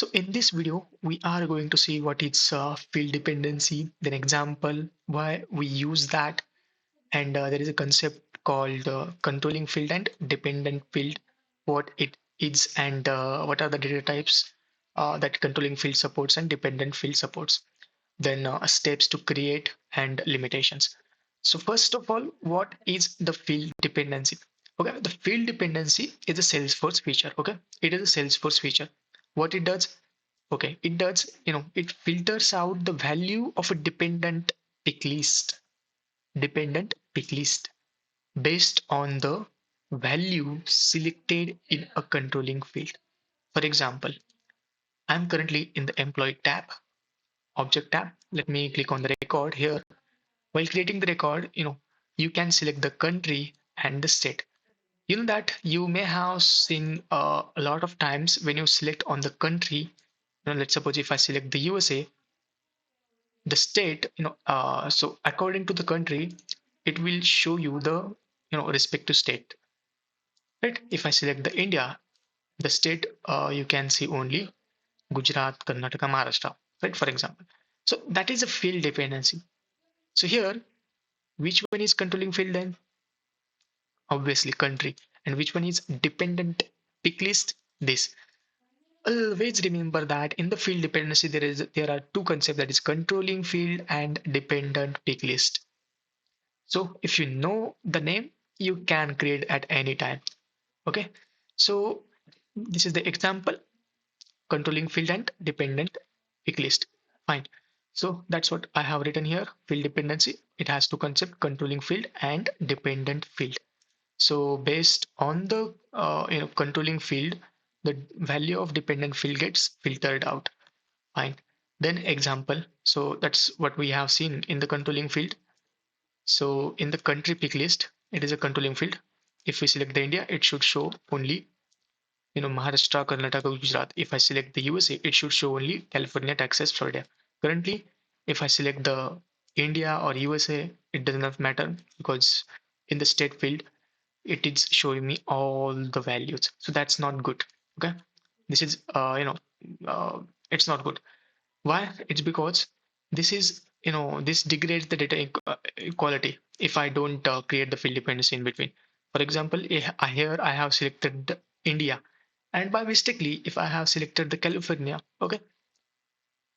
So in this video, we are going to see what is field dependency, then example, why we use that, and there is a concept called controlling field and dependent field, what it is, and what are the data types that controlling field supports and dependent field supports. Then steps to create and limitations. So first of all, what is the field dependency? Okay, the field dependency is a Salesforce feature. Okay, it is a Salesforce feature. What it does? Okay, it does, it filters out the value of a dependent pick list based on the value selected in a controlling field. For example, I'm currently in the employee tab, object tab. Let me click on the record here. While creating the record, you can select the country and the state. You know that you may have seen a lot of times when you select on the country, let's suppose if I select the USA, the state, so according to the country, it will show you the, respective state, right? If I select the India, the state, you can see only Gujarat, Karnataka, Maharashtra, right? For example. So that is a field dependency. So here, which one is controlling field then? Obviously country. And which one is dependent pick list? This. Always remember that in the field dependency there are two concepts, that is controlling field and dependent pick list. So if you know the name, you can create at any time. Okay. So this is the example, controlling field and dependent pick list. Fine. So that's what I have written here. Field dependency. It has two concepts, controlling field and dependent field. So based on the controlling field, the value of dependent field gets filtered out. Fine. Then example. So that's what we have seen in the controlling field. So in the country pick list, it is a controlling field. If we select the India, it should show only Maharashtra, Karnataka, Gujarat. If I select the USA, it should show only California, Texas, Florida. Currently, if I select the India or USA, it does not matter because in the state field, it is showing me all the values. So that's not good. Okay, this is it's not good. Why? It's because this is, this degrades the data equality if I don't create the field dependency in between. For example, here I have selected India, and by mistakenly, if I have selected the California, okay,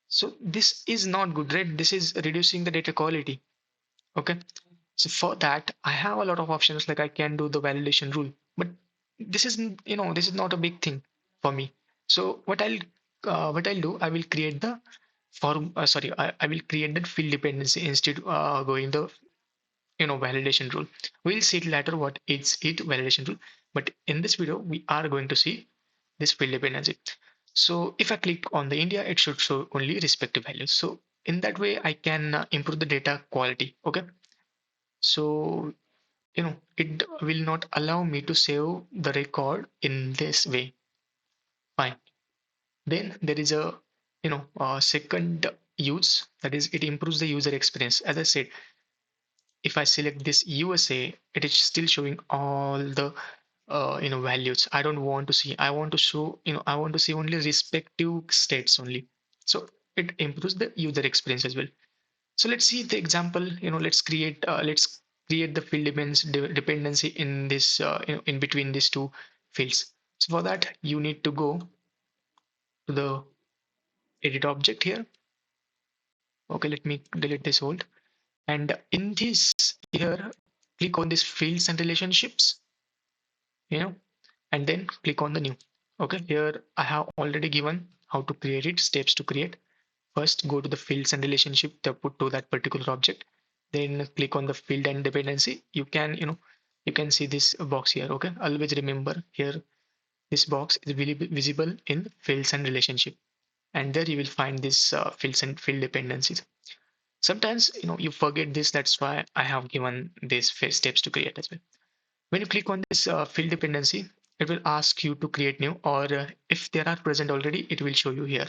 so this is not good, right? This is reducing the data quality. Okay, so for that, I have a lot of options, like I can do the validation rule, but this isn't, this is not a big thing for me. So what I'll do, I will create the I will create that field dependency instead going the validation rule. We'll see it later what is it validation rule, but in this video we are going to see this field dependency. So if I click on the India, it should show only respective values. So in that way, I can improve the data quality. Okay, so it will not allow me to save the record in this way. Fine. Then there is a second use, that is it improves the user experience. As I said, if I select this USA, it is still showing all the values. I don't want to see. I want to show, I want to see only respective states only. So it improves the user experience as well. So let's see the example. Let's create the field dependency in this in between these two fields. So for that, you need to go to the edit object here. Okay, let me delete this hold. And in this here, click on this fields and relationships, and then click on the new. Okay, here I have already given how to create it, steps to create. First, go to the fields and relationship that put to that particular object. Then click on the field and dependency. You can, you can see this box here. Okay, always remember here, this box is visible in fields and relationship, and there you will find this fields and field dependencies. Sometimes you forget this. That's why I have given these steps to create as well. When you click on this field dependency, it will ask you to create new, or if there are present already, it will show you here.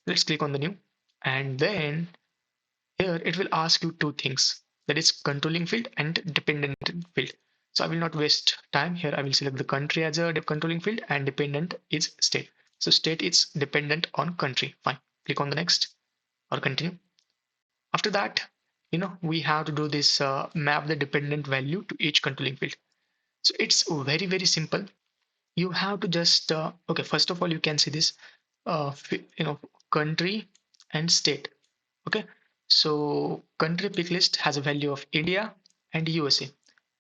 Let's click on the new, and then here it will ask you two things, that is controlling field and dependent field. So I will not waste time here. I will select the country as a controlling field and dependent is state. So state is dependent on country. Fine. Click on the next or continue. After that, we have to do this map the dependent value to each controlling field. So it's very, very simple. You have to just, okay, first of all, you can see this, country and state. Okay. So country pick list has a value of India and USA.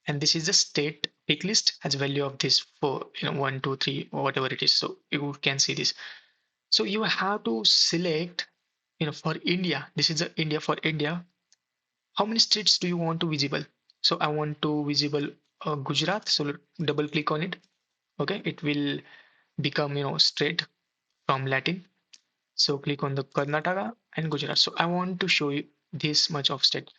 And this is the state pick list has a value of this for, 1, 2, 3, or whatever it is. So you can see this. So you have to select, for India, this is the India for India. How many states do you want to visible? So I want to visible Gujarat. So double click on it. Okay. It will become, straight from Latin. So click on the Karnataka and Gujarat. So I want to show you this much of state.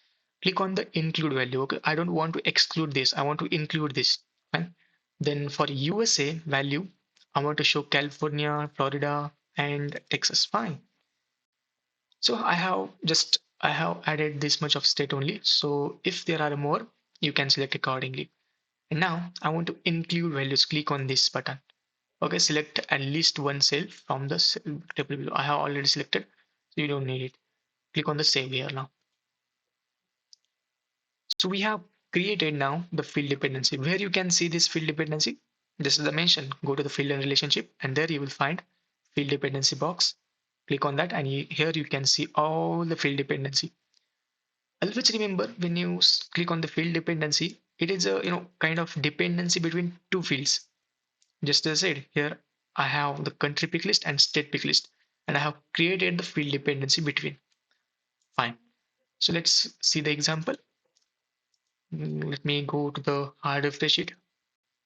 Click on the include value. Okay. I don't want to exclude this. I want to include this. Fine. Then for USA value, I want to show California, Florida, and Texas. Fine. So I have added this much of state only. So if there are more, you can select accordingly. And now I want to include values. Click on this button. Okay, select at least one cell from the table below. I have already selected, so you don't need it. Click on the save here now. So we have created now the field dependency. Where you can see this field dependency, this is the mention. Go to the field and relationship, and there you will find field dependency box. Click on that, and here you can see all the field dependency. Always remember, when you click on the field dependency, it is a kind of dependency between two fields. Just as I said, here I have the country pick list and state pick list, and I have created the field dependency between. Fine. So let's see the example. Let me go to the hard refresh sheet.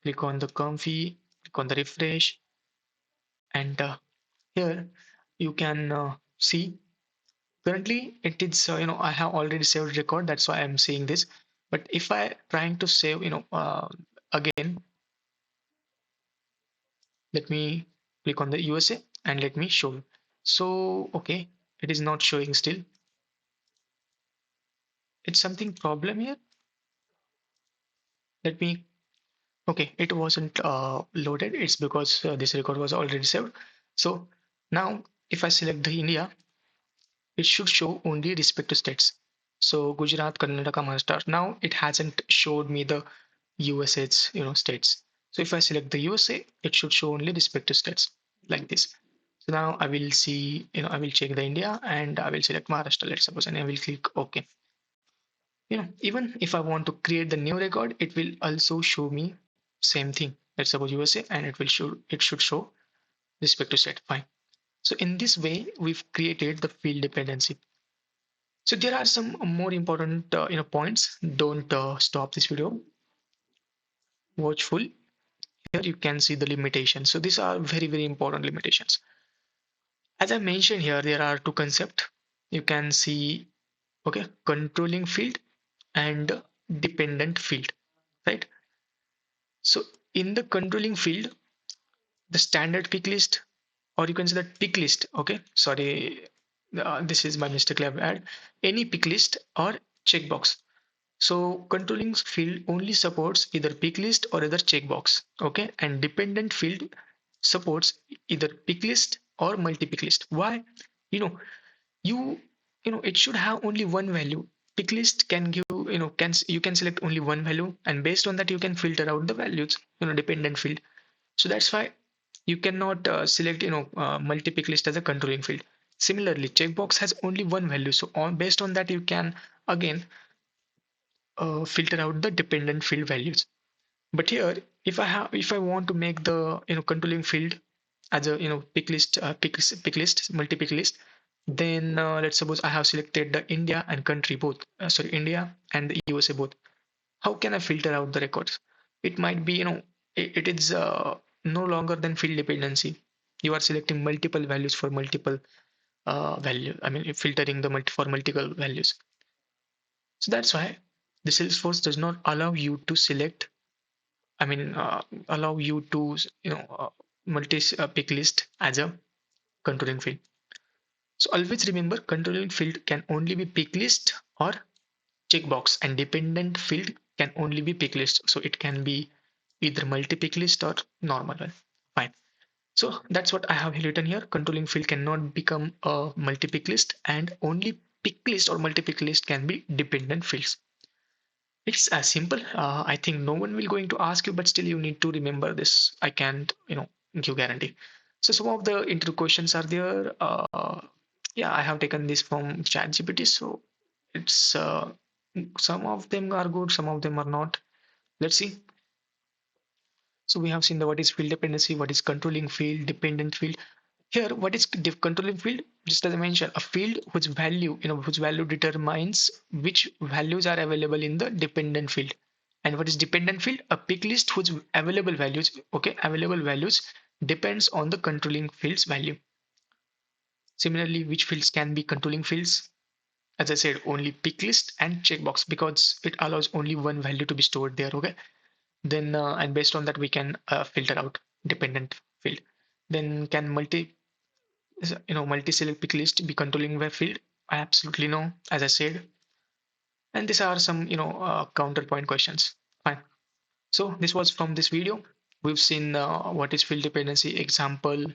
Click on the comfy, click on the refresh, and here you can see currently it is, I have already saved record. That's why I'm seeing this. But if I trying to save, again, let me click on the USA and let me show you. So, okay, it is not showing still. It's something problem here. Let me, okay, it wasn't loaded. It's because this record was already saved. So now if I select the India, it should show only respect to states. So Gujarat, Karnataka, Maharashtra. Now it hasn't showed me the USA's, states. So if I select the USA, it should show only respect to states like this. So now I will see, I will check the India and I will select Maharashtra, let's suppose, and I will click OK. Even if I want to create the new record, it will also show me same thing. Let's suppose USA, and it should show respect to state. Fine. So in this way, we've created the field dependency. So there are some more important points. Don't stop this video. Watch full. Here you can see the limitations. So these are very, very important limitations. As I mentioned here, there are two concepts. You can see, okay, controlling field and dependent field, right? So in the controlling field, the standard pick list, or you can say that pick list. Okay, sorry, this is my mistake. I've add any pick list or checkbox. So controlling field only supports either pick list or either checkbox. Okay, and dependent field supports either pick list or multi pick list. Why? You know, you it should have only one value. Pick list can give you can select only one value, and based on that you can filter out the values. Dependent field. So that's why you cannot select multi-pick list as a controlling field. Similarly, checkbox has only one value, so based on that you can again filter out the dependent field values. But here, if I want to make the controlling field as a pick list, pick list, multi-pick list, then let's suppose I have selected the India and country both, sorry, India and the USA both. How can I filter out the records? It might be, it is no longer than field dependency. You are selecting multiple values for multiple value. I mean, filtering the for multiple values. So that's why the Salesforce does not allow you to select. I mean, allow you to multi pick list as a controlling field. So always remember, controlling field can only be pick list or checkbox, and dependent field can only be pick list. So it can be either multi pick list or normal one. Fine. So that's what I have written here. Controlling field cannot become a multi-pick list, and only pick list or multi-pick list can be dependent fields. It's as simple. I think no one will going to ask you, but still you need to remember this. I can't, give guarantee. So some of the interview questions are there. Yeah, I have taken this from ChatGPT. So it's some of them are good, some of them are not. Let's see. So we have seen the what is field dependency, what is controlling field, dependent field. Here, what is controlling field? Just as I mentioned, a field whose value, whose value determines which values are available in the dependent field. And what is dependent field? A pick list whose available values, okay, available values depends on the controlling field's value. Similarly, which fields can be controlling fields? As I said, only pick list and checkbox because it allows only one value to be stored there. Okay, then and based on that we can filter out dependent field. Then can multi-select pick list be controlling web field? I absolutely no, as I said. And these are some, counterpoint questions. Fine. So this was from this video. We've seen what is field dependency example.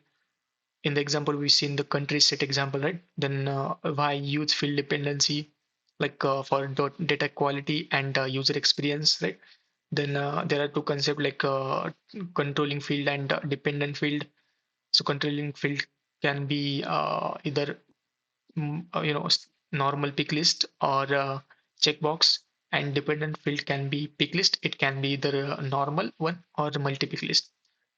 In the example, we've seen the country set example, right? Then why use field dependency, like for data quality and user experience, right? Then there are two concepts like controlling field and dependent field. So controlling field can be either normal pick list or checkbox, and dependent field can be pick list. It can be either a normal one or a multi pick list.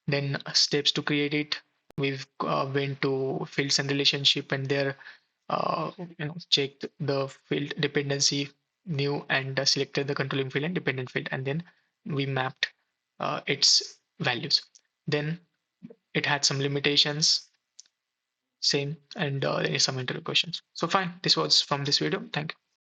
Then steps to create it. We've went to fields and relationship, and there checked the field dependency new and selected the controlling field and dependent field, and then we mapped its values. Then it had some limitations, same, and there is some interview questions. So fine, this was from this video. Thank you.